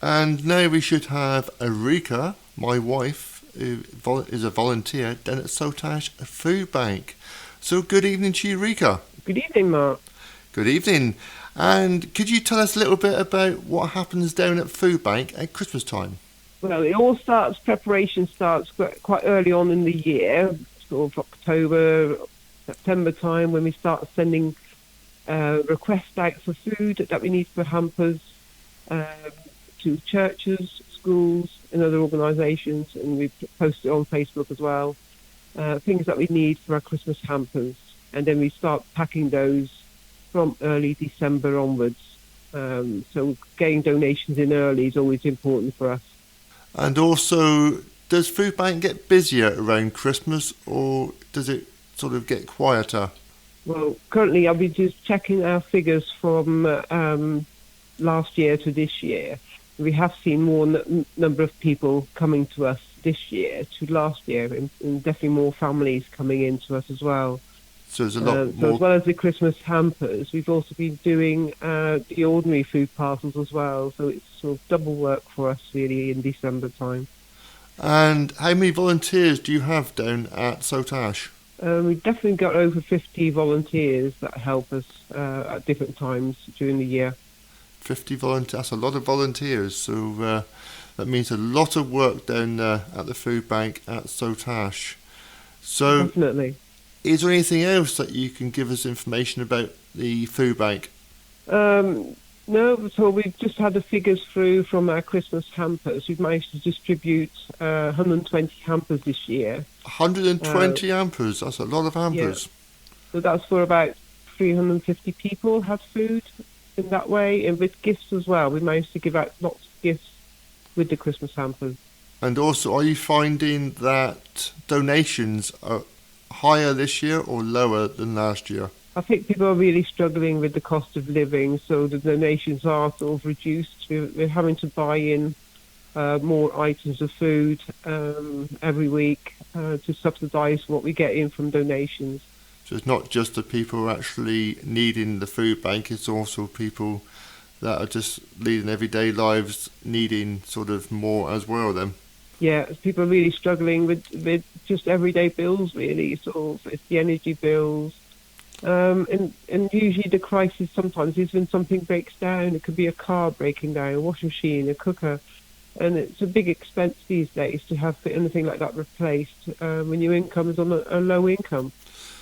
And now we should have Erika, my wife, who is a volunteer down at Sotash Food Bank. So good evening to you, Erika. Good evening, Mark. Good evening. And could you tell us a little bit about what happens down at Food Bank at Christmas time? Well, preparation starts quite early on in the year, sort of October, September time, when we start sending requests out for food that we need for hampers to churches, schools, and other organisations, and we post it on Facebook as well. Things that we need for our Christmas hampers, and then we start packing those from early December onwards. So getting donations in early is always important for us. And also, does Food Bank get busier around Christmas, or does it sort of get quieter? Well, currently I'll be just checking our figures from last year to this year. We have seen more number of people coming to us this year to last year, and definitely more families coming in to us as well. So there's a lot more. So as well as the Christmas hampers, we've also been doing the ordinary food parcels as well. So it's sort of double work for us really in December time. And how many volunteers do you have down at Sotash? We've definitely got over 50 volunteers that help us at different times during the year. 50 volunteers, that's a lot of volunteers. So that means a lot of work down there at the food bank at Sotash. So definitely. Is there anything else that you can give us information about the food bank? No, so we've just had the figures through from our Christmas hampers. We've managed to distribute 120 hampers this year. 120 hampers, that's a lot of hampers. Yeah. So that's for about 350 people had food in that way, and with gifts as well. We managed to give out lots of gifts with the Christmas hampers. And also, are you finding that donations are higher this year or lower than last year? I think people are really struggling with the cost of living, so the donations are sort of reduced. We're having to buy in more items of food every week to subsidise what we get in from donations. So it's not just the people who are actually needing the food bank, it's also people that are just leading everyday lives needing sort of more as well then. Yeah, people are really struggling with just everyday bills really, sort of it's the energy bills. And usually the crisis sometimes is when something breaks down. It could be a car breaking down, a washing machine, a cooker. And it's a big expense these days to have anything like that replaced when your income is on a low income.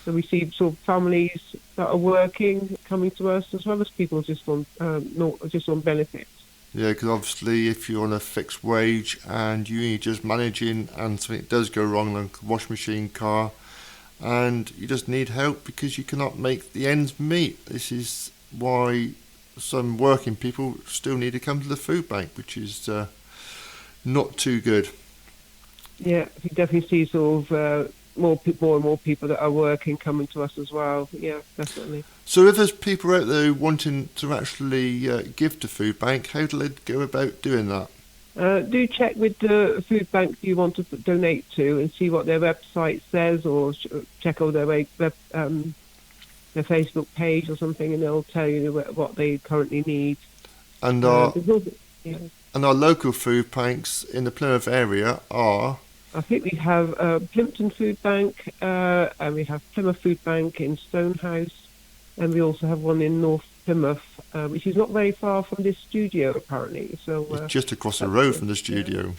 So we see sort of families that are working coming to us, as well as people just on benefits. Yeah, because obviously if you're on a fixed wage and you're just managing and something does go wrong, like a washing machine, car, and you just need help because you cannot make the ends meet. This is why some working people still need to come to the food bank, which is not too good. Yeah, you definitely see sort of more and more people that are working coming to us as well. Yeah, definitely. So if there's people out there wanting to actually give to food bank, how do they go about doing that? Do check with the food bank you want to donate to and see what their website says, or check out their Facebook page or something, and they'll tell you what they currently need. And and our local food banks in the Plymouth area are? I think we have Plimpton Food Bank, and we have Plymouth Food Bank in Stonehouse, and we also have one in North Plymouth, which is not very far from this studio apparently. So it's just across the road from the studio. Yeah.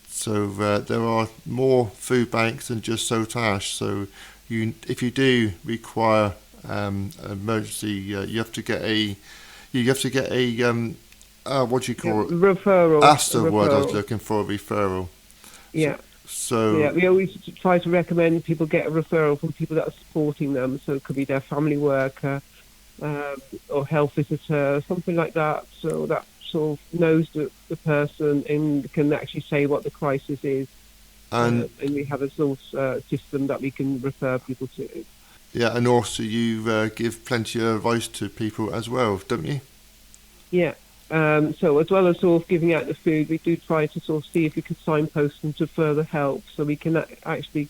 So there are more food banks than just Sotash. So if you do require emergency, you have to get a what do you call it? Referral. That's the word I was looking for, a referral. Yeah. So yeah, we always try to recommend people get a referral from people that are supporting them. So it could be their family worker or health visitor, something like that. So that sort of knows the person and can actually say what the crisis is. And we have a sort of system that we can refer people to. Yeah, and also you give plenty of advice to people as well, don't you? Yeah. So as well as sort of giving out the food, we do try to sort of see if we can signpost them to further help, so we can actually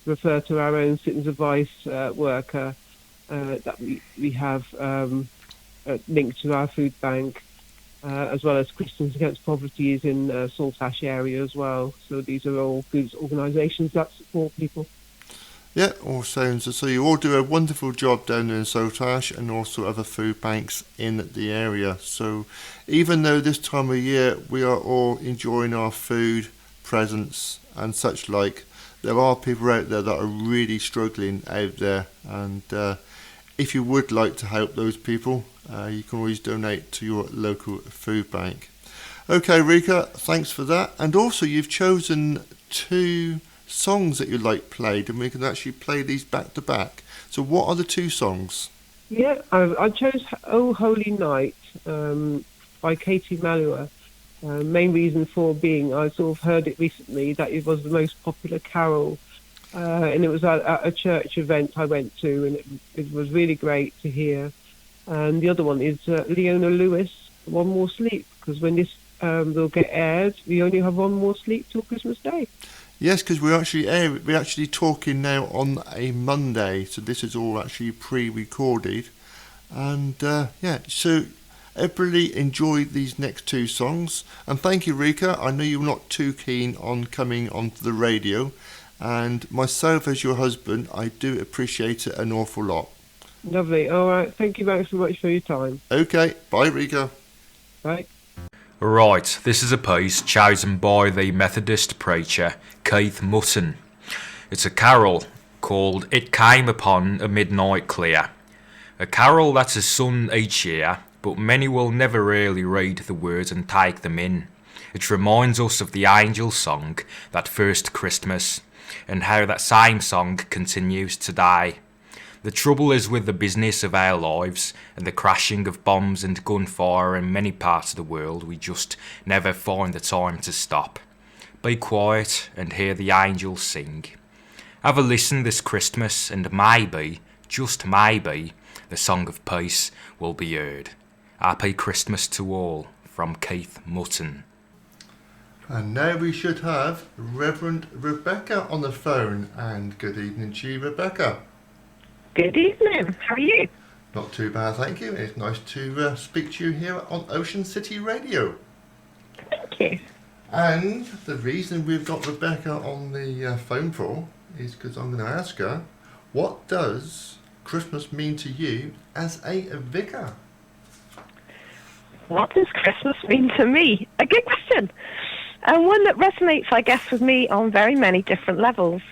refer to our own citizens advice worker that we have linked to our food bank, as well as Christians Against Poverty is in Saltash area as well. So these are all good organisations that support people. Yeah, all sounds so. You all do a wonderful job down there in Saltash, and also other food banks in the area. So even though this time of year we are all enjoying our food, presents, and such like, there are people out there that are really struggling out there. And if you would like to help those people, you can always donate to your local food bank. Okay, Rika, thanks for that. And also, you've chosen 2 songs that you like played, and we can actually play these back to back. So what are the 2 songs? Yeah, I chose Oh Holy Night by Katie Malua. Main reason for being, I sort of heard it recently that it was the most popular carol, and it was at a church event I went to, and it was really great to hear. And the other one is Leona Lewis, One More Sleep, because when this will get aired, we only have one more sleep till Christmas Day. Yes, because we're actually talking now on a Monday, so this is all actually pre-recorded. And so everybody enjoy these next 2 songs. And thank you, Rika. I know you're not too keen on coming onto the radio, and myself as your husband, I do appreciate it an awful lot. Lovely. All right. Thank you very much for your time. Okay. Bye, Rika. Bye. Right, this is a piece chosen by the Methodist preacher Keith Mutton. It's a carol called It Came Upon a Midnight Clear. A carol that is sung each year, but many will never really read the words and take them in. It reminds us of the angel song, that first Christmas, and how that same song continues today. The trouble is with the business of our lives and the crashing of bombs and gunfire in many parts of the world, we just never find the time to stop. Be quiet and hear the angels sing. Have a listen this Christmas, and maybe, just maybe, the song of peace will be heard. Happy Christmas to all, from Keith Mutton. And now we should have Reverend Rebecca on the phone. And good evening to you, Rebecca. Good evening. How are you? Not too bad, thank you. It's nice to speak to you here on Ocean City Radio. Thank you. And the reason we've got Rebecca on the phone for is because I'm going to ask her, what does Christmas mean to you as a vicar? What does Christmas mean to me? A good question. And one that resonates, I guess, with me on very many different levels.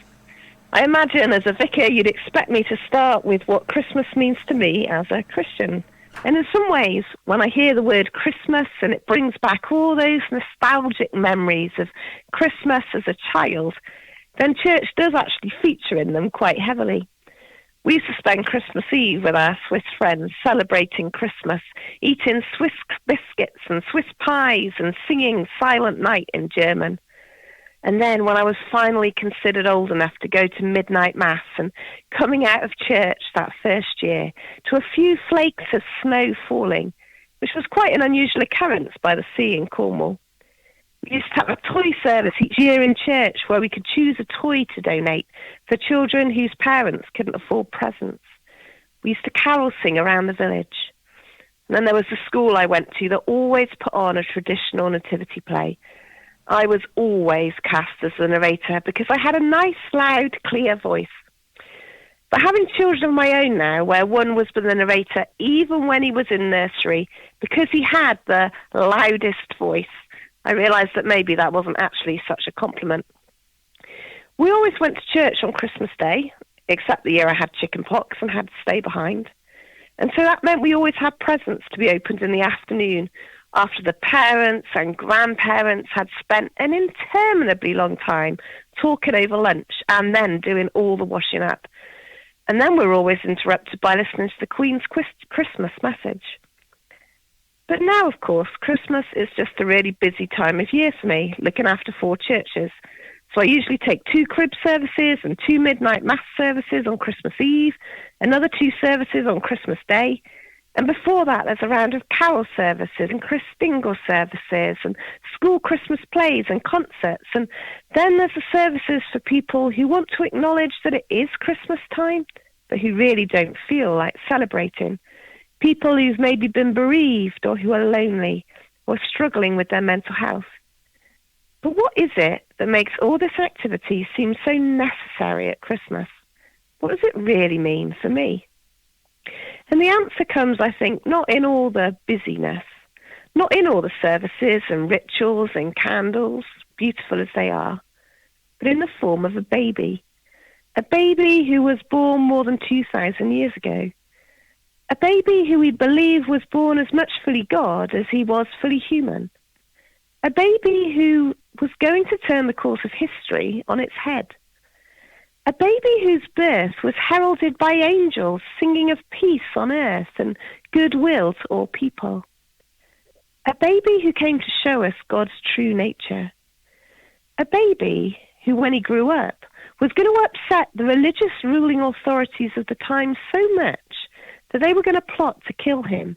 I imagine as a vicar you'd expect me to start with what Christmas means to me as a Christian. And in some ways, when I hear the word Christmas and it brings back all those nostalgic memories of Christmas as a child, then church does actually feature in them quite heavily. We used to spend Christmas Eve with our Swiss friends celebrating Christmas, eating Swiss biscuits and Swiss pies and singing Silent Night in German. And then when I was finally considered old enough to go to midnight mass and coming out of church that first year to a few flakes of snow falling, which was quite an unusual occurrence by the sea in Cornwall. We used to have a toy service each year in church where we could choose a toy to donate for children whose parents couldn't afford presents. We used to carol sing around the village. And then there was the school I went to that always put on a traditional nativity play. I was always cast as the narrator because I had a nice, loud, clear voice. But having children of my own now, where one was the narrator even when he was in nursery, because he had the loudest voice, I realised that maybe that wasn't actually such a compliment. We always went to church on Christmas Day, except the year I had chicken pox and had to stay behind. And so that meant we always had presents to be opened in the afternoon, after the parents and grandparents had spent an interminably long time talking over lunch and then doing all the washing up. And then we were always interrupted by listening to the Queen's Christmas message. But now, of course, Christmas is just a really busy time of year for me, looking after 4 churches. So I usually take 2 crib services and 2 midnight mass services on Christmas Eve, another 2 services on Christmas Day. And before that, there's a round of carol services and Christingle services and school Christmas plays and concerts. And then there's the services for people who want to acknowledge that it is Christmas time, but who really don't feel like celebrating. People who've maybe been bereaved or who are lonely, or struggling with their mental health. But what is it that makes all this activity seem so necessary at Christmas? What does it really mean for me? And the answer comes, I think, not in all the busyness, not in all the services and rituals and candles, beautiful as they are, but in the form of a baby who was born more than 2,000 years ago, a baby who we believe was born as much fully God as he was fully human, a baby who was going to turn the course of history on its head, a baby whose birth was heralded by angels singing of peace on earth and goodwill to all people, a baby who came to show us God's true nature, a baby who, when he grew up, was going to upset the religious ruling authorities of the time so much that they were going to plot to kill him,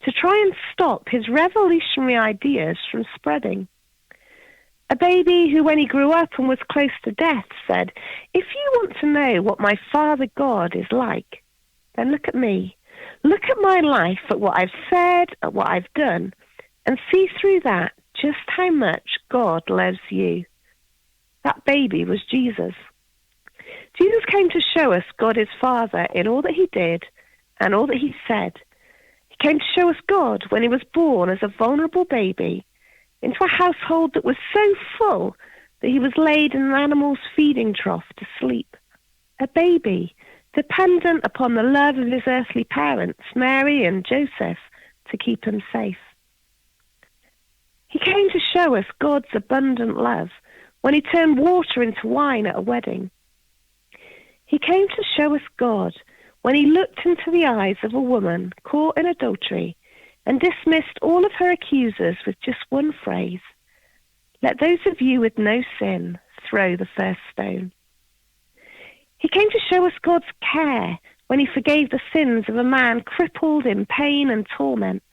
to try and stop his revolutionary ideas from spreading. A baby who, when he grew up and was close to death, said, "If you want to know what my Father God is like, then look at me. Look at my life, at what I've said, at what I've done, and see through that just how much God loves you." That baby was Jesus. Jesus came to show us God is Father in all that he did and all that he said. He came to show us God when he was born as a vulnerable baby into a household that was so full that he was laid in an animal's feeding trough to sleep. A baby dependent upon the love of his earthly parents, Mary and Joseph, to keep him safe. He came to show us God's abundant love when he turned water into wine at a wedding. He came to show us God when he looked into the eyes of a woman caught in adultery and dismissed all of her accusers with just one phrase: "Let those of you with no sin throw the first stone." He came to show us God's care when he forgave the sins of a man crippled in pain and torment,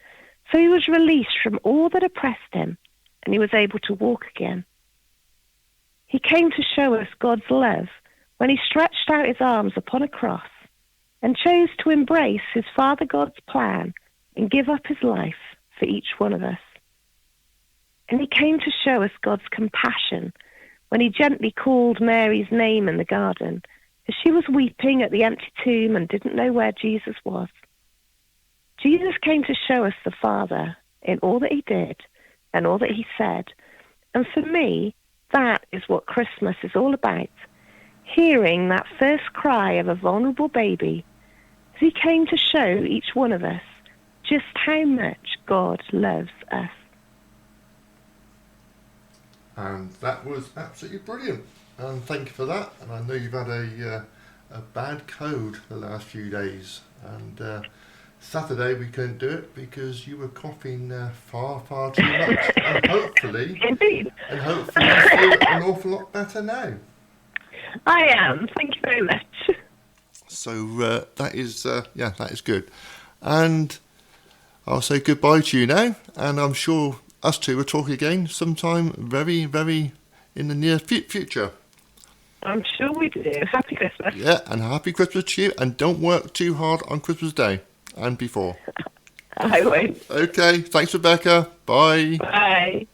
so he was released from all that oppressed him and he was able to walk again. He came to show us God's love when he stretched out his arms upon a cross and chose to embrace his Father God's plan and give up his life for each one of us. And he came to show us God's compassion when he gently called Mary's name in the garden as she was weeping at the empty tomb and didn't know where Jesus was. Jesus came to show us the Father in all that he did and all that he said. And for me, that is what Christmas is all about. Hearing that first cry of a vulnerable baby as he came to show each one of us just how much God loves us. And that was absolutely brilliant. And thank you for that. And I know you've had a bad cold the last few days. And Saturday we couldn't do it because you were coughing far too much. And hopefully, Indeed. you feel an awful lot better now. I am. Thank you very much. So that is good. And I'll say goodbye to you now. And I'm sure us two will talk again sometime very, very in the near future. I'm sure we do. Happy Christmas. Yeah, and happy Christmas to you. And don't work too hard on Christmas Day and before. I won't. Okay, thanks, Rebecca. Bye. Bye.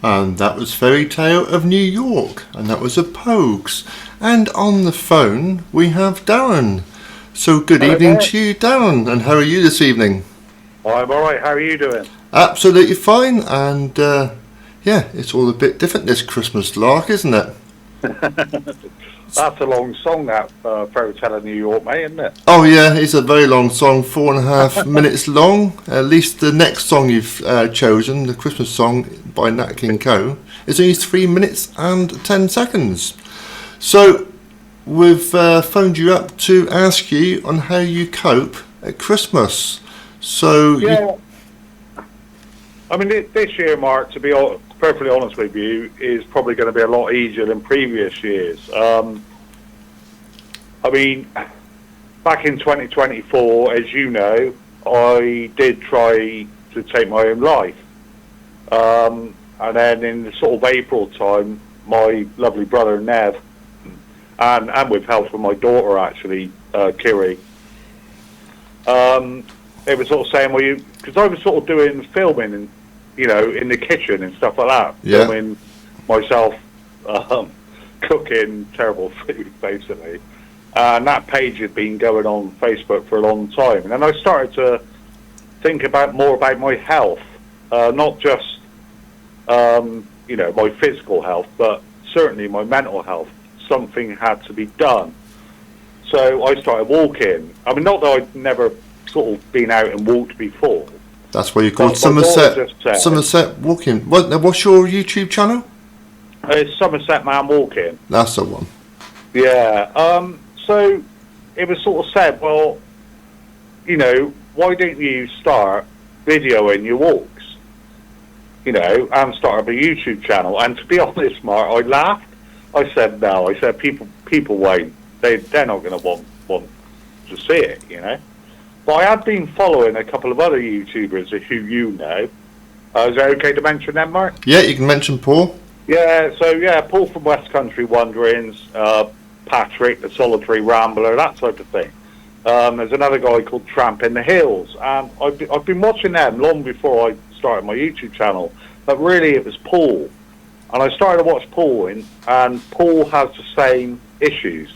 And that was Fairy Tale of New York, and that was a Pogues. And on the phone we have Darren. So good evening to you, Darren. And how are you this evening? I'm alright, how are you doing? Absolutely fine, and it's all a bit different this Christmas lark, isn't it? That's a long song, that Fairy Tale of New York, mate, isn't it? Oh yeah, it's a very long song, 4.5 minutes long. At least the next song you've chosen, the Christmas song by Nat King Cole, is only 3 minutes and 10 seconds. So we've phoned you up to ask you on how you cope at Christmas. So yeah, I mean, this year, Mark, to be perfectly honest with you, is probably going to be a lot easier than previous years. I mean, back in 2024, as you know, I did try to take my own life. And then in the sort of April time, my lovely brother Nev, and with help from my daughter actually, Kiri, they were sort of saying, well, because I was sort of doing filming in the kitchen and stuff like that, Yeah. filming myself cooking terrible food, basically. And that page had been going on Facebook for a long time. And then I started to think more about my health, not just, my physical health, but certainly my mental health. Something had to be done. So I started walking. I mean, not that I'd never sort of been out and walked before. That's why you called But my daughter just said- Somerset Walking. What's your YouTube channel? It's Somerset Man Walking. That's the one. Yeah. So it was sort of said, well, why don't you start videoing your walks? And start up a YouTube channel. And to be honest, Mark, I laughed. I said no. I said people won't. They're not going to want to see it, But I had been following a couple of other YouTubers who you know. Is it okay to mention them, Mark? Yeah, you can mention Paul. Yeah, so Paul from West Country Wanderings, Patrick, the Solitary Rambler, that type of thing. There's another guy called Tramp in the Hills, and I've been watching them long before I started my YouTube channel, but really it was Paul. And I started to watch Paul, and Paul has the same issues.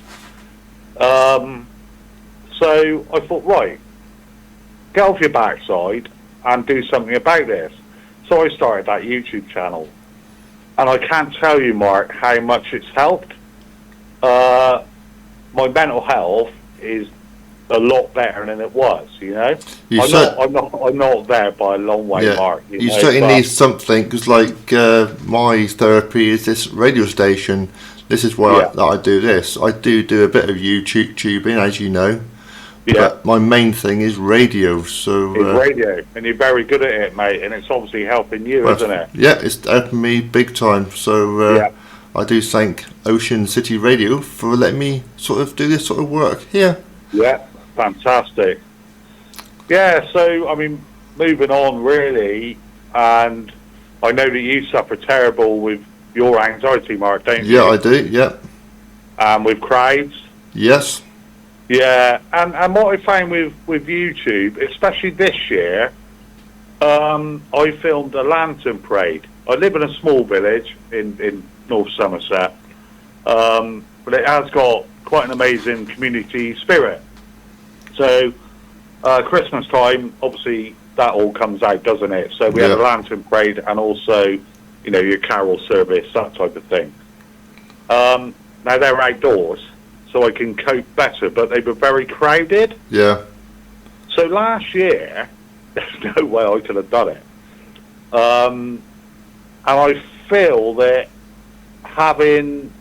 So I thought, right, get off your backside and do something about this. So I started that YouTube channel. And I can't tell you, Mark, how much it's helped. My mental health is a lot better than it was, I'm not there by a long way, Yeah, Mark. you certainly need something, because my therapy is this radio station. This is why I do this. I do a bit of YouTubing, as you know. Yeah. But my main thing is radio. So it's radio, and you're very good at it, mate. And it's obviously helping you, isn't it? Yeah, it's helping me big time. So I do thank Ocean City Radio for letting me sort of do this sort of work here. Yeah, fantastic. Yeah, so I mean, moving on really, and I know that you suffer terrible with your anxiety, Mark, don't you? Yeah, I do. Yeah. And with crowds. Yes. Yeah, and what I found with YouTube, especially this year, I filmed a lantern parade. I live in a small village in North Somerset, but it has got quite an amazing community spirit. So Christmas time, obviously, that all comes out, doesn't it? So we had a lantern parade and also, your carol service, that type of thing. Now they're outdoors, so I can cope better, but they were very crowded. Yeah. So last year, there's no way I could have done it. And I feel that having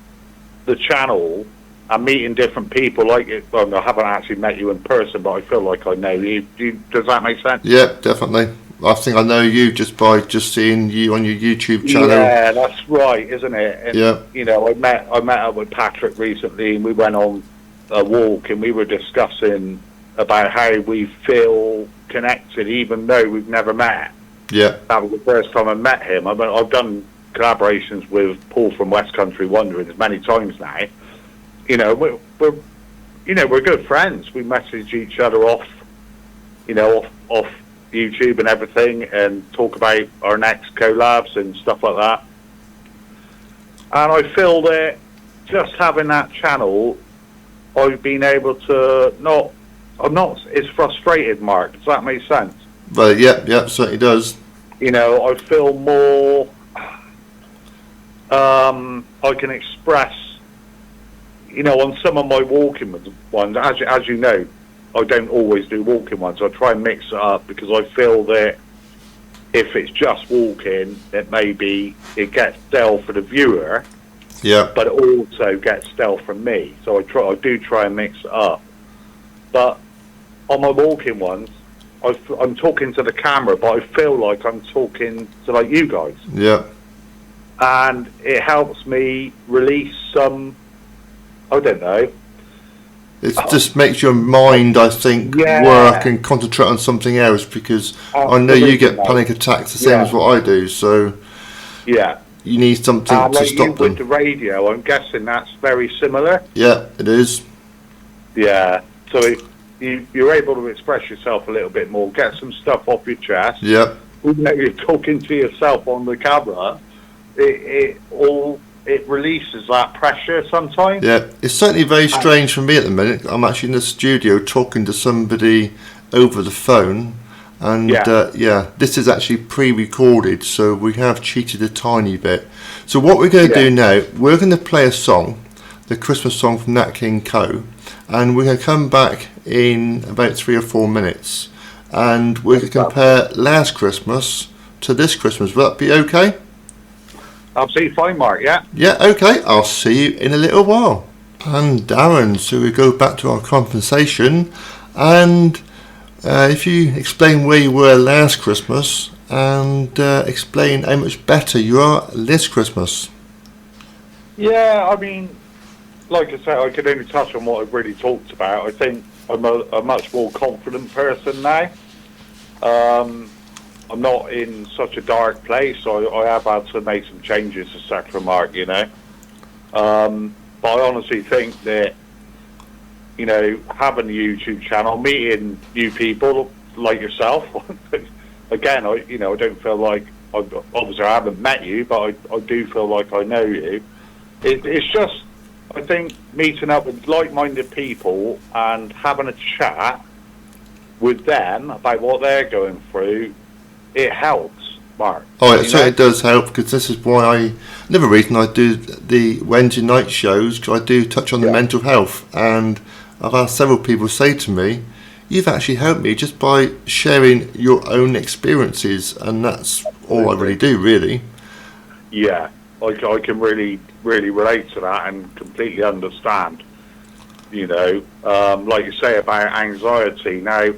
the channel and meeting different people, I haven't actually met you in person, but I feel like I know you. Does that make sense? Yeah, definitely. I think I know you just by seeing you on your YouTube channel. Yeah, that's right, isn't it? And, yeah. I met up with Patrick recently, and we went on a walk, and we were discussing about how we feel connected, even though we've never met. Yeah. That was the first time I met him. I mean, I've done collaborations with Paul from West Country Wanderings many times now. We're good friends. We message each other off YouTube and everything, and talk about our next collabs and stuff like that. And I feel that just having that channel, I've been able to I'm not as frustrated, Mark. Does that make sense? Well, yeah, certainly does. I feel more. I can express. On some of my walking ones, as you know, I don't always do walking ones. I try and mix it up because I feel that if it's just walking, it gets dull for the viewer. Yeah. But it also gets dull from me. So I do try and mix it up. But on my walking ones, I'm talking to the camera, but I feel like I'm talking to you guys. Yeah. And it helps me release some. I don't know. It just makes your mind, I think, work and concentrate on something else, because I know you get panic attacks the same as what I do, so you need something to stop them. With the radio, I'm guessing that's very similar. Yeah, it is. Yeah, so you're able to express yourself a little bit more, get some stuff off your chest. Yeah. even though you're talking to yourself on the camera, it releases that pressure sometimes. Yeah, it's certainly very strange for me at the minute. I'm actually in the studio talking to somebody over the phone, and this is actually pre-recorded, so we have cheated a tiny bit. So what we're going to do now, we're going to play a song, the Christmas song from Nat King Cole, and we're going to come back in about 3 or 4 minutes, and we're going to compare last Christmas to this Christmas. Will that be okay? Absolutely fine, Mark, yeah. Yeah, okay, I'll see you in a little while. And Darren, so we go back to our compensation, and if you explain where you were last Christmas, and explain how much better you are this Christmas. Yeah, I mean, like I said, I could only touch on what I've really talked about. I think I'm a much more confident person now. I'm not in such a dark place, so I have had to make some changes, etc., Mark, you know. But I honestly think that, you know, having a YouTube channel, meeting new people like yourself, again, I don't feel like, obviously I haven't met you, but I do feel like I know you. It's just, I think, meeting up with like-minded people and having a chat with them about what they're going through, it helps, Mark. Oh, it certainly does help, because this is why another reason I do the Wednesday night shows, because I do touch on the mental health, and I've had several people say to me, you've actually helped me just by sharing your own experiences, and that's all I really do, really. Yeah, I can really relate to that and completely understand, you know, like you say about anxiety. Now,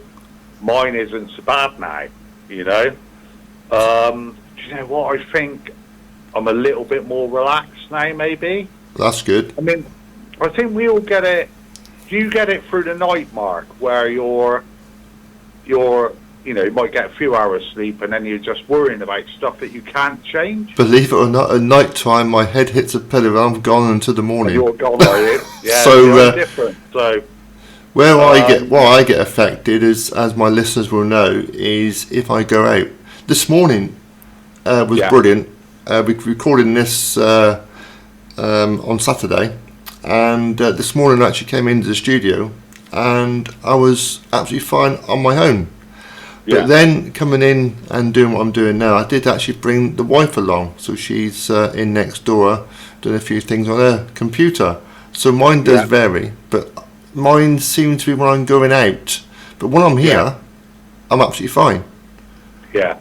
mine isn't so bad now, you know. Do you know what? I think I'm a little bit more relaxed now, maybe. That's good. I mean, I think we all get it. Do you get it through the night, Mark, where you're, you know, you might get a few hours sleep and then you're just worrying about stuff that you can't change? Believe it or not, at night time my head hits a pillow and I'm gone until the morning. And you're gone, are you? Yeah, so different. So where I get affected is, as my listeners will know, is if I go out. This morning was brilliant. We recorded this on Saturday, and this morning I actually came into the studio and I was absolutely fine on my own. But then coming in and doing what I'm doing now, I did actually bring the wife along, so she's in next door doing a few things on her computer. So mine does vary, but mine seems to be when I'm going out. But when I'm here, I'm absolutely fine. Yeah.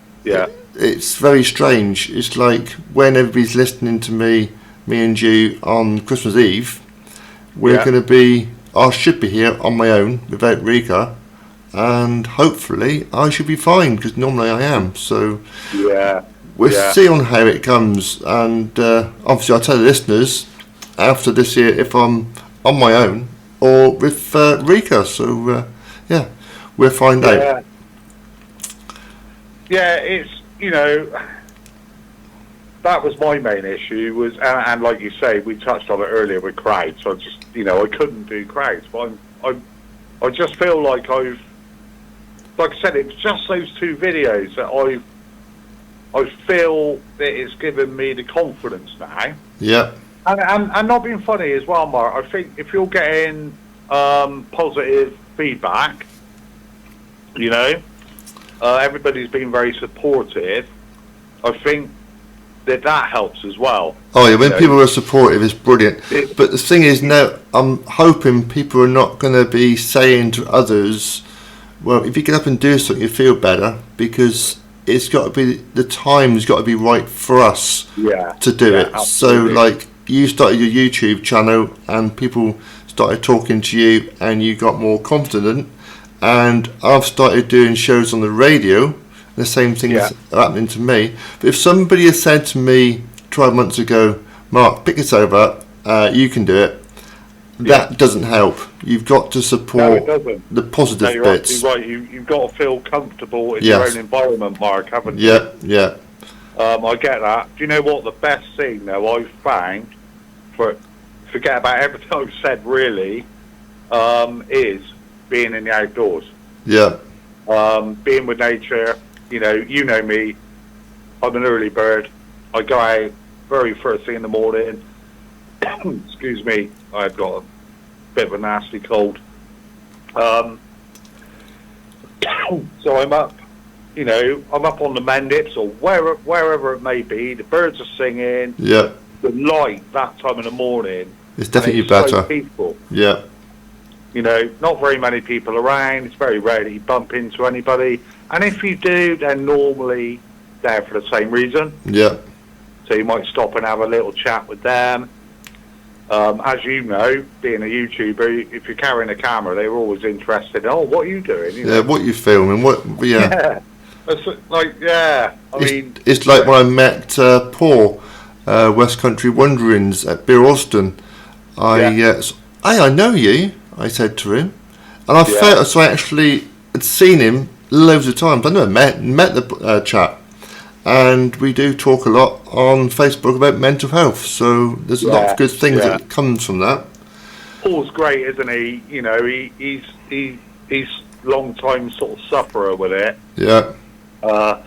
It's very strange. It's like when everybody's listening to me and you on Christmas Eve, we're going to be, I should be here on my own without Rika, and hopefully I should be fine, because normally I am. So we'll see on how it comes, and obviously I'll tell the listeners after this year if I'm on my own or with Rika. So we'll find out. Yeah, it's, you know, that was my main issue, was, and like you say, we touched on it earlier with crowds. So I just, you know, I couldn't do crowds, but I just feel like like I said, it's just those 2 videos that I feel that it's given me the confidence now. Yeah. And not being funny as well, Mark, I think if you're getting positive feedback, you know, everybody's been very supportive, I think that helps as well. Oh yeah, when people are supportive, it's brilliant. But the thing is, now I'm hoping people are not going to be saying to others, well, if you get up and do something, you feel better, because it's got to be, the time's got to be right for us to do it. Absolutely. So like, you started your YouTube channel and people started talking to you and you got more confident, and I've started doing shows on the radio. The same thing is happening to me. But if somebody had said to me 12 months ago, Mark, pick yourself up, you can do it, that doesn't help. You've got to support the positive you're bits. Right. You've got to feel comfortable in your own environment, Mark, haven't you? Yeah. I get that. Do you know what the best thing, though, I've found, forget about everything I've said, really, is being in the outdoors. Yeah. Being with nature, you know me. I'm an early bird. I go out very first thing in the morning. Excuse me, I've got a bit of a nasty cold. So I'm up, I'm up on the Mendips or wherever it may be. The birds are singing. Yeah. The light that time in the morning. It's definitely it's better. So peaceful. Yeah. Not very many people around. It's very rare that you bump into anybody. And if you do, they're normally there for the same reason. Yeah. So you might stop and have a little chat with them. As you know, being a YouTuber, if you're carrying a camera, they're always interested. Oh, what are you doing? Yeah, what you filming? Yeah. It's like, I mean... It's like when I met Paul, West Country Wanderings at Beer Austin. I know you, I said to him. And I felt, so I actually had seen him loads of times. I never met the chap. And we do talk a lot on Facebook about mental health, so there's a lot of good things that comes from that. Paul's great, isn't he? He's long time sort of sufferer with it. Yeah. And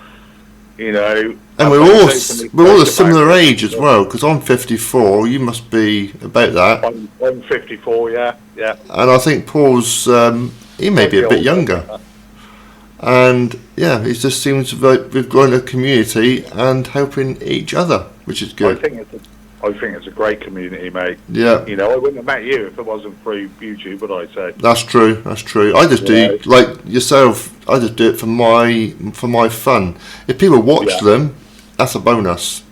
we're all a similar age as well, because I'm 54. You must be about that. I'm 54. Yeah. And I think Paul's he may be a bit younger. And it just seems like we've grown a community and helping each other, which is good. I think it's a great community, mate. Yeah. I wouldn't have met you if it wasn't through YouTube, would I say? That's true. I just do, like yourself, I just do it for my fun. If people watch them, that's a bonus.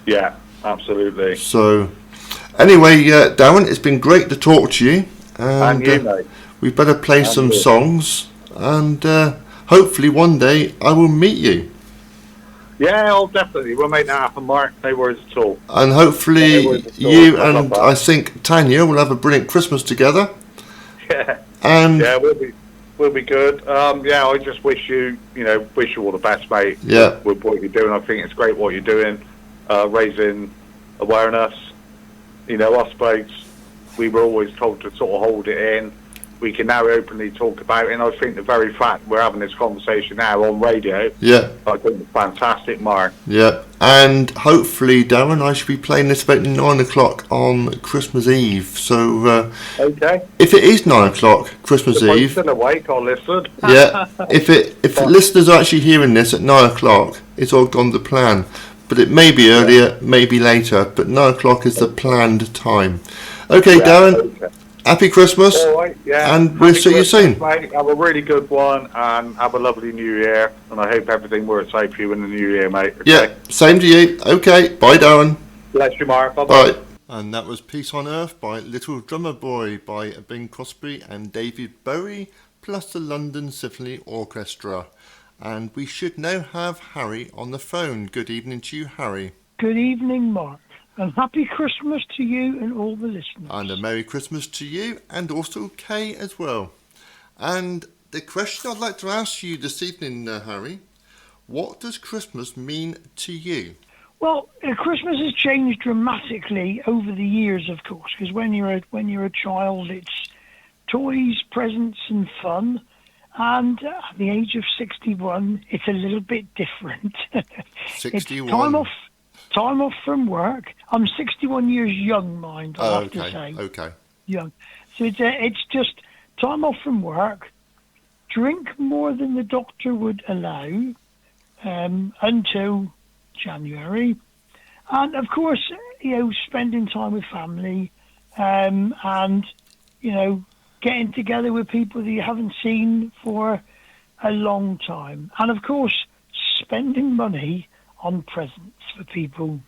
Yeah, absolutely. So, anyway, Darren, it's been great to talk to you. And you, mate. We better play some songs, and hopefully one day I will meet you. Yeah, I'll definitely. We'll make that happen, Mark. No worries at all. And hopefully you and I think Tanya will have a brilliant Christmas together. Yeah. And we'll be good. I just wish you all the best, mate. Yeah. With what you're doing. I think it's great what you're doing, raising awareness. Us blokes, we were always told to sort of hold it in. We can now openly talk about it, and I think the very fact we're having this conversation now on radio, I think it's fantastic, Mark. Yeah, and hopefully, Darren, I should be playing this about 9 o'clock on Christmas Eve. So, if it is 9 o'clock Christmas Eve, I'm still awake, I'll listen. Yeah, if listeners are actually hearing this at 9 o'clock, it's all gone to plan. But it may be earlier, maybe later, but 9 o'clock is the planned time. Okay, Darren. Okay. Happy Christmas, and we'll see you soon. Mate. Have a really good one, and have a lovely New Year, and I hope everything works out for you in the New Year, mate. Okay? Yeah, same to you. Okay, bye, Darren. Bless you, Mark. Bye-bye. Bye. And that was Peace on Earth by Little Drummer Boy by Bing Crosby and David Bowie, plus the London Symphony Orchestra. And we should now have Harry on the phone. Good evening to you, Harry. Good evening, Mark. And happy Christmas to you and all the listeners. And a Merry Christmas to you, and also Kay as well. And the question I'd like to ask you this evening, Harry, what does Christmas mean to you? Well, Christmas has changed dramatically over the years, of course, because when you're a child, it's toys, presents, and fun. And at the age of 61, it's a little bit different. 61. It's time off from work. I'm 61 years young, mind, I have to say. Okay. Young. So it's just time off from work, drink more than the doctor would allow until January. And, of course, spending time with family and, getting together with people that you haven't seen for a long time. And, of course, spending money on presents for people.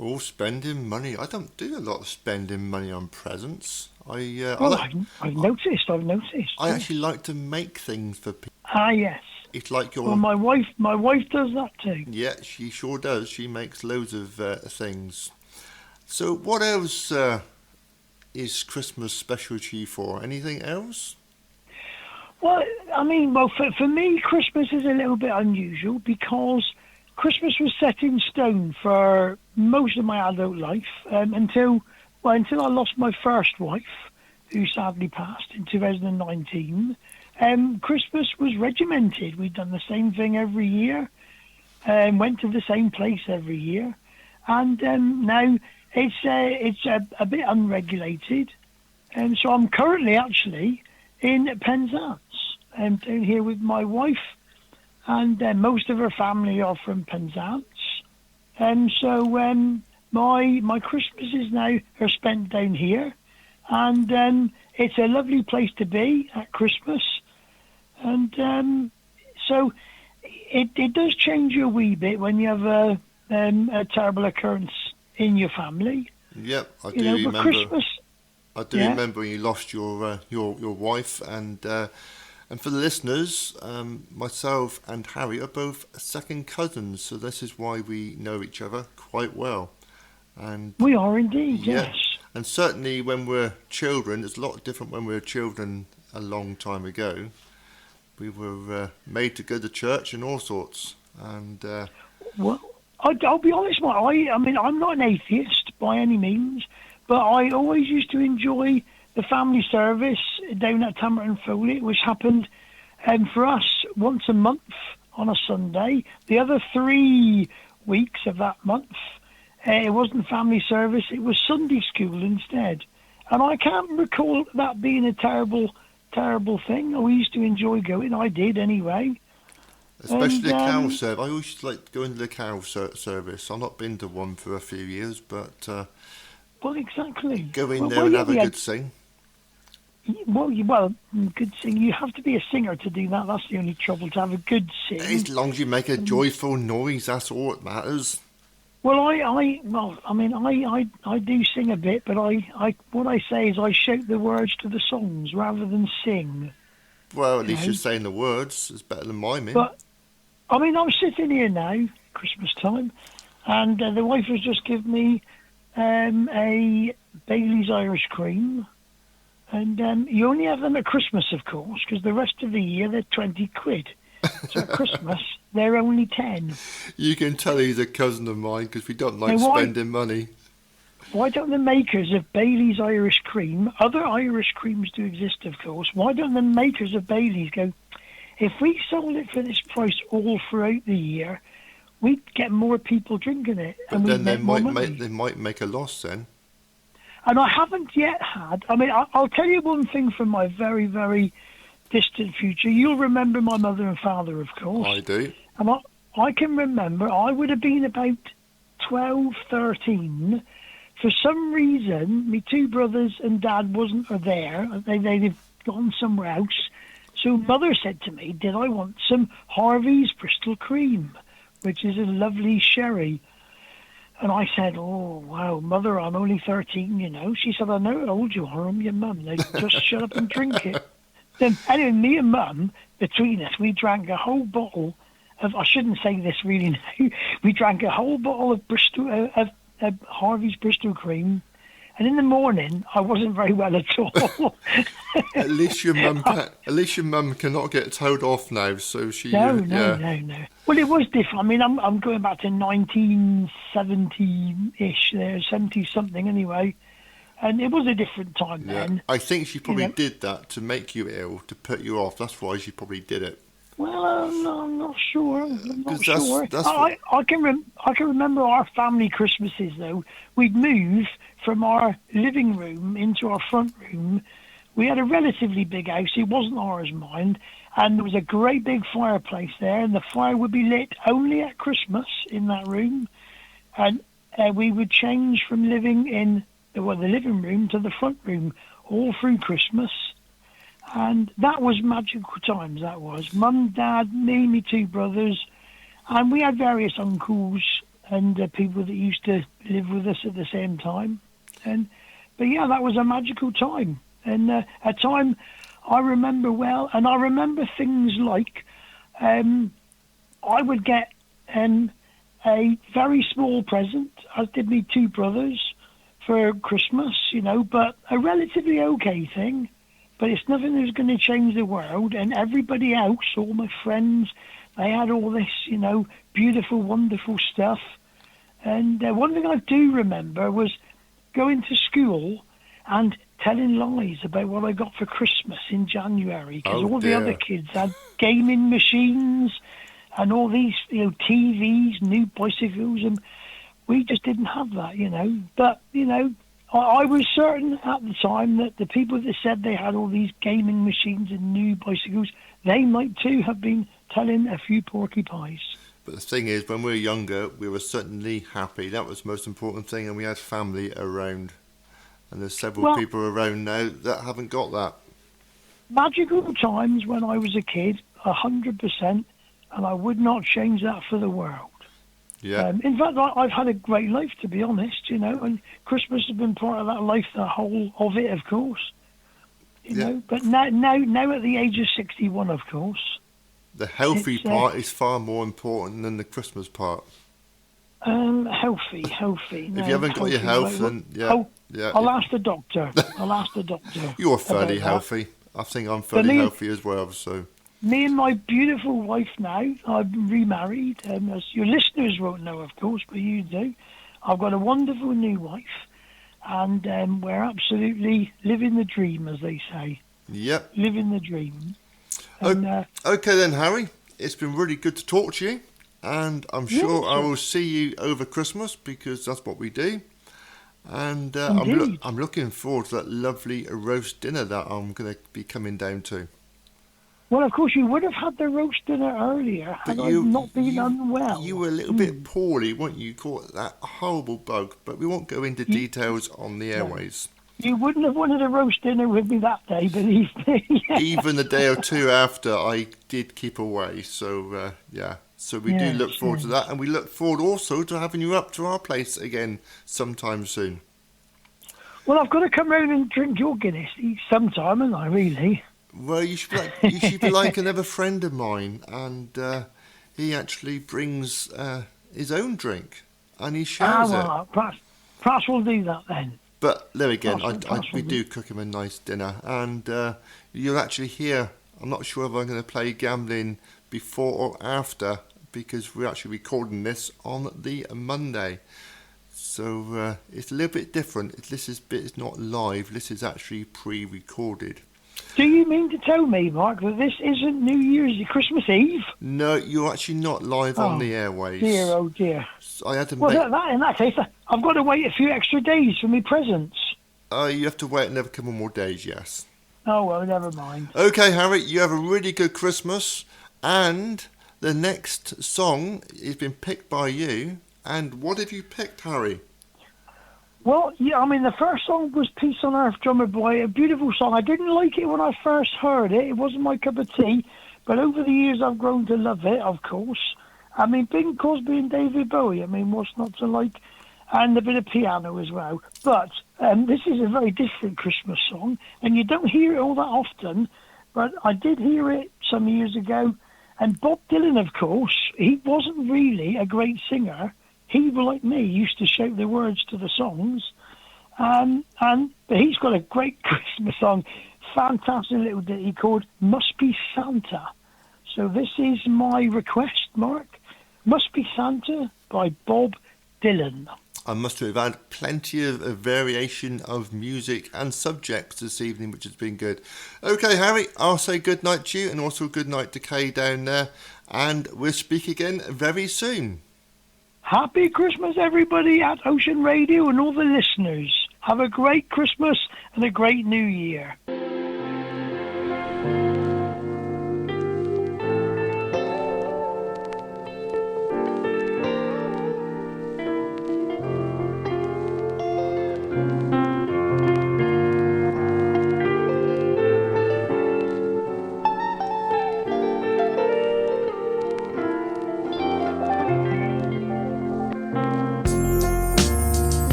Oh, spending money. I don't do a lot of spending money on presents. I've noticed. I actually like to make things for people. Ah, yes. It's like your... Well, my wife does that too. Yeah, she sure does. She makes loads of things. So what else is Christmas special to you for? Anything else? Well, for me, Christmas is a little bit unusual because Christmas was set in stone for most of my adult life until I lost my first wife, who sadly passed in 2019. Christmas was regimented. We'd done the same thing every year, went to the same place every year, and now it's a bit unregulated. And so I'm currently actually in Penzance, down here with my wife, and most of her family are from Penzance. And so my Christmases now are spent down here, and it's a lovely place to be at Christmas. And so it does change you a wee bit when you have a terrible occurrence in your family. Yep, I do You know, but remember. Christmas, I do yeah. remember when you lost your wife, and for the listeners, myself and Harry are both second cousins, so this is why we know each other quite well. And We are indeed, yeah, yes. and certainly when we're children, it's a lot different when we were children a long time ago. We were made to go to church and all sorts, and Well, I'll be honest, mate. I mean, I'm not an atheist by any means, but I always used to enjoy the family service down at Tamarind Foley, which happened for us once a month on a Sunday. The other 3 weeks of that month, it wasn't family service, it was Sunday school instead. And I can't recall that being a terrible thing. I used to enjoy going. I did anyway. especially the cow And, service. I always like going to the cow service. I've not been to one for a few years, but well, exactly. go in Well, there and yeah, have we a had- good sing. Well, good sing. You have to be a singer to do that. That's the only trouble, to have a good sing. As long as you make a joyful noise, that's all that matters. Well, I do sing a bit, but what I say is I shout the words to the songs rather than sing. Well, at least No. you're saying the words. It's better than miming. But I mean, I'm sitting here now, Christmas time, and the wife has just given me a Bailey's Irish Cream, and you only have them at Christmas, of course, because the rest of the year they're 20 quid. So at Christmas they're only 10. You can tell he's a cousin of mine because we don't like Now, why- spending money. Why don't the makers of Bailey's Irish Cream, other Irish creams do exist, of course, why don't the makers of Bailey's go, if we sold it for this price all throughout the year, we'd get more people drinking it, But and we'd then they make more might money. they might make a loss then. And I haven't yet had, I mean, I'll tell you one thing from my very, very distant future. You'll remember my mother and father, of course. I do. And I can remember I would have been about 12, 13. For some reason, my 2 brothers and dad wasn't there. They'd gone somewhere else. So mother said to me, did I want some Harvey's Bristol Cream, which is a lovely sherry. And I said, oh, wow, mother, I'm only 13, you know. She said, I know how old you are. I'm your mum. They just shut up and drink it. Then, anyway, me and mum, between us, we drank a whole bottle of, I shouldn't say this really now, we drank a whole bottle of Bristol, of Harvey's Bristol Cream. And in the morning, I wasn't very well at all. At least your mum cannot get told off now. So she No. Well, it was different. I mean, I'm going back to 1970-ish there, 70-something anyway. And it was a different time Yeah. then. I think she probably You know. did that to make you ill, to put you off. That's why she probably did it. Well, I'm not sure. I'm not 'Cause that's- sure. that's I can remember our family Christmases, though. We'd move from our living room into our front room. We had a relatively big house. It wasn't ours, mind. And there was a great big fireplace there, and the fire would be lit only at Christmas in that room. And we would change from living in the living room to the front room all through Christmas. And that was magical times, that was. Mum, Dad, me, my 2 brothers, and we had various uncles and people that used to live with us at the same time. But yeah, that was a magical time. And a time I remember well, and I remember things like I would get a very small present, as did my 2 brothers, for Christmas, you know, but a relatively okay thing. But it's nothing that's going to change the world. And everybody else, all my friends, they had all this, you know, beautiful, wonderful stuff. And one thing I do remember was going to school, and telling lies about what I got for Christmas in January, because Oh, all the other dear. kids had gaming machines and all these, TVs, new bicycles, and we just didn't have that, But, I was certain at the time that the people that said they had all these gaming machines and new bicycles, they might too have been telling a few porcupines. But the thing is, when we were younger, we were certainly happy. That was the most important thing, and we had family around. And there's several people around now that haven't got that. Magical times when I was a kid, 100%, and I would not change that for the world. Yeah. In fact, I've had a great life, to be honest, and Christmas has been part of that life, the whole of it, of course. But now at the age of 61, of course. The healthy part is far more important than the Christmas part. Healthy. If you haven't got your health, then I'll ask the doctor. You're fairly healthy. I think I'm fairly healthy as well. So me and my beautiful wife now, I'm remarried. As your listeners won't know, of course, but you do. I've got a wonderful new wife, and we're absolutely living the dream, as they say. Yep. Living the dream. And, okay then, Harry. It's been really good to talk to you, and I'm sure I will see you over Christmas because that's what we do. And I'm looking forward to that lovely roast dinner that I'm going to be coming down to. Well, of course, you would have had the roast dinner earlier had I not been unwell. You were a little bit poorly, weren't you? Caught that horrible bug, but we won't go into details on the airways. You wouldn't have wanted a roast dinner with me that day, believe me. Even a day or two after, I did keep away. So, So we do look forward to that. And we look forward also to having you up to our place again sometime soon. Well, I've got to come round and drink your Guinness sometime, haven't I, really? Well, you should be like another friend of mine. And he actually brings his own drink. And he shares it. Perhaps we'll do that then. But there again, we do cook him a nice dinner, and you'll actually hear. I'm not sure if I'm going to play gambling before or after because we're actually recording this on the Monday, so it's a little bit different. This is not live. This is actually pre-recorded. Do you mean to tell me, Mark, that this isn't New Year's, Christmas Eve? No, you're actually not live on the airways. Dear, oh dear. I had to in that case, I've got to wait a few extra days for my presents. You have to wait another couple more days, yes. Oh, well, never mind. Okay, Harry, you have a really good Christmas, and the next song has been picked by you. And what have you picked, Harry? Well, the first song was Peace on Earth, Drummer Boy, a beautiful song. I didn't like it when I first heard it. It wasn't my cup of tea, but over the years I've grown to love it, of course. Bing Crosby and David Bowie, what's not to like? And a bit of piano as well. But this is a very different Christmas song, and you don't hear it all that often, but I did hear it some years ago. And Bob Dylan, of course, he wasn't really a great singer. He, like me, used to shout the words to the songs. But he's got a great Christmas song, fantastic little ditty called Must Be Santa. So this is my request, Mark. Must Be Santa by Bob Dylan. I must have had plenty of variation of music and subjects this evening, which has been good. Okay, Harry, I'll say good night to you and also good night to Kay down there. And we'll speak again very soon. Happy Christmas, everybody at Ocean Radio and all the listeners. Have a great Christmas and a great New Year.